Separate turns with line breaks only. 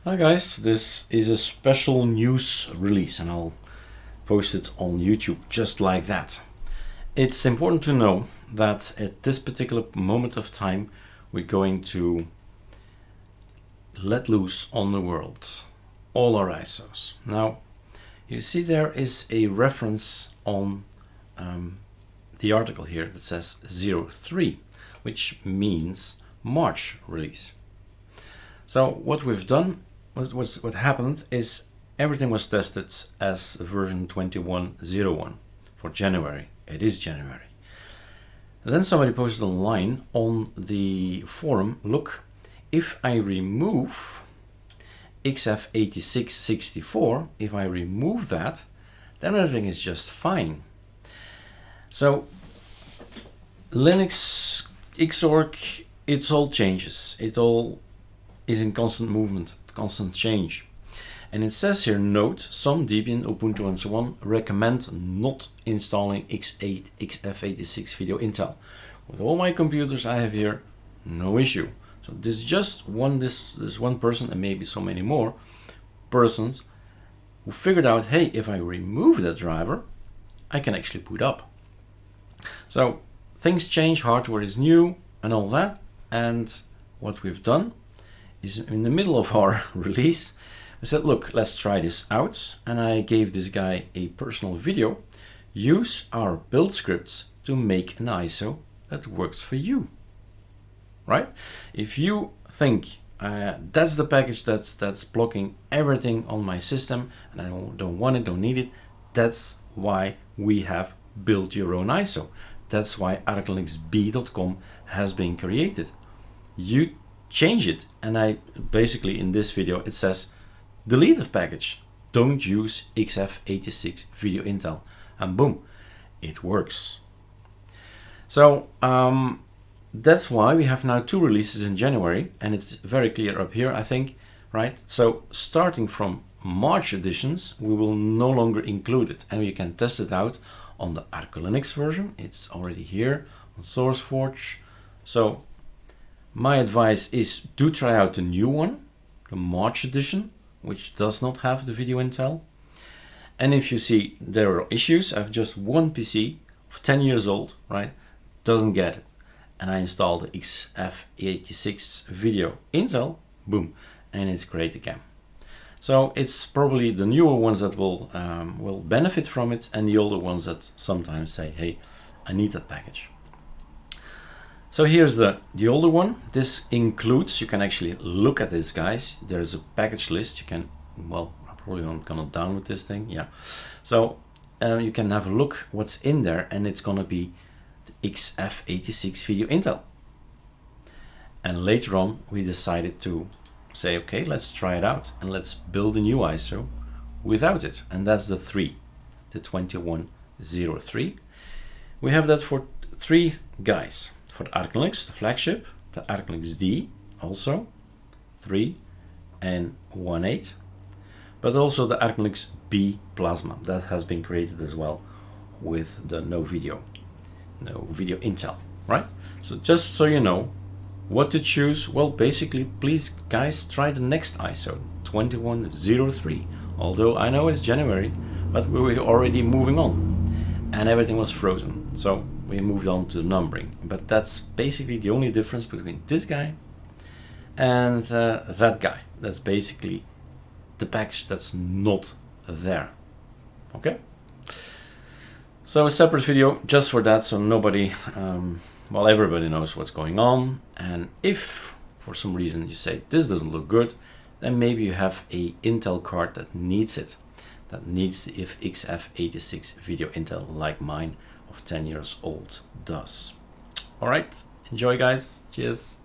Hi guys, this is a special news release and I'll post it on YouTube just like that. It's important to know that at this particular moment of time we're going to let loose on the world all our ISOs. Now you see there is a reference on the article here that says 03, which means March release. So what we've done, what happened is everything was tested as version 21.01 for January. It is January. And then somebody posted online on the forum, look, if I remove XF8664, if I remove that, then everything is just fine. So Linux, Xorg, it all changes. It all is in constant movement, constant change. And it says here, note, some Debian, Ubuntu and so on recommend not installing X8, XF86 Video Intel. With all my computers I have here, no issue. So this is just this one person, and maybe so many more persons who figured out, hey, if I remove that driver, I can actually boot up. So things change, hardware is new and all that. And what we've done is in the middle of our release, I said, look, let's try this out. And I gave this guy a personal video. Use our build scripts to make an ISO that works for you, right? If you think that's the package that's blocking everything on my system and I don't want it, don't need it, that's why we have built your own ISO. That's why ArcoLinuxB.com has been created. You change it, and I basically in this video it says delete the package, don't use XF86 Video Intel, and boom, it works. So that's why we have now 2 releases in January, and it's very clear up here, I think, right? So starting from March editions, we will no longer include it, and you can test it out on the ArcoLinux version. It's already here on SourceForge. So my advice is do try out the new one, the March edition, which does not have the Video Intel. And if you see there are issues, I have just one PC of 10 years old, right? Doesn't get it. And I installed the XF86 Video Intel, boom, and it's great again. So it's probably the newer ones that will benefit from it, and the older ones that sometimes say, hey, I need that package. So here's the older one. This includes, you can actually look at this, guys. There's a package list. You can, well, I'm probably not gonna download this thing, yeah. So you can have a look what's in there, and it's gonna be the XF86 Video Intel. And later on, we decided to say, okay, let's try it out and let's build a new ISO without it. And that's the 21.03. We have that for 3 guys. For the ArcoLinux, the flagship, the ArcoLinux D, also 3 and 1.8, but also the ArcoLinux B Plasma that has been created as well with the no video Intel, right? So just so you know what to choose, well, basically, please guys, try the next ISO 21.03. Although I know it's January, but we were already moving on and everything was frozen. So we moved on to the numbering, but that's basically the only difference between this guy and that guy. That's basically the package that's not there. Okay. So a separate video just for that, so nobody, well, everybody knows what's going on. And if for some reason you say this doesn't look good, then maybe you have a Intel card that needs it, that needs the XF86 Video Intel like mine of 10 years old does. All right, enjoy guys, cheers.